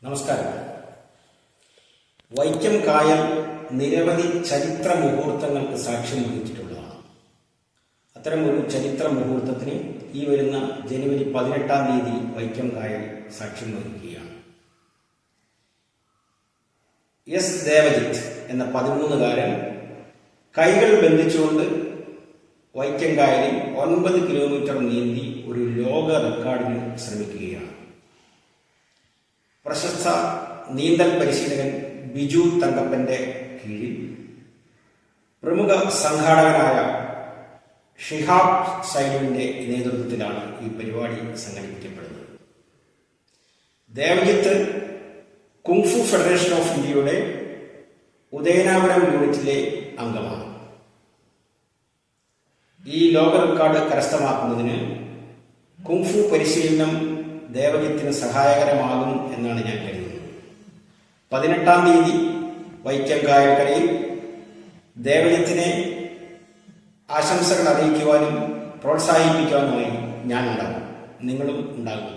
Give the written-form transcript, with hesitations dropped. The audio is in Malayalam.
നമസ്കാരം. വൈക്കം കായൽ നിരവധി ചരിത്ര മുഹൂർത്തങ്ങൾക്ക് സാക്ഷ്യം വഹിച്ചിട്ടുള്ളതാണ്. അത്തരം ഒരു ചരിത്ര മുഹൂർത്തത്തിന് ഈ വരുന്ന ജനുവരി 18 വൈക്കം കായൽ സാക്ഷ്യം വഹിക്കുകയാണ്. എസ് ദേവജിത്ത് എന്ന 13കാരൻ കൈകൾ ബന്ധിച്ചുകൊണ്ട് വൈക്കം കായലിൽ 9 കിലോമീറ്റർ നീന്തി ഒരു ലോക റെക്കോർഡിന് ശ്രമിക്കുകയാണ്. പ്രശസ്ത നീന്തൽ പരിശീലകൻ ബിജു തങ്കപ്പന്റെ കീഴിൽ പ്രമുഖ സംഘാടകനായ ഷിഹാബ് സൈനുവിന്റെ നേതൃത്വത്തിലാണ് ഈ പരിപാടി സംഘടിപ്പിക്കപ്പെടുന്നത്. ദേവജിത്ത് കുങ്ഫു ഫെഡറേഷൻ ഓഫ് ഇന്ത്യയുടെ ഉദയനാപുരം യൂണിറ്റിലെ അംഗമാണ്. ഈ ലോക റെക്കോർഡ് കരസ്ഥമാക്കുന്നതിന് കുങ്ഫു പരിശീലനം ദേവജിത്തിന് സഹായകരമാകും എന്നാണ് ഞാൻ കരുതുന്നത്. 18 വൈക്കം കായൽക്കരയിൽ ദേവജിത്തിനെ ആശംസകൾ അറിയിക്കുവാനും പ്രോത്സാഹിപ്പിക്കുവാനുമായി ഞാൻ ഉണ്ടാകും. നിങ്ങളും ഉണ്ടാകും.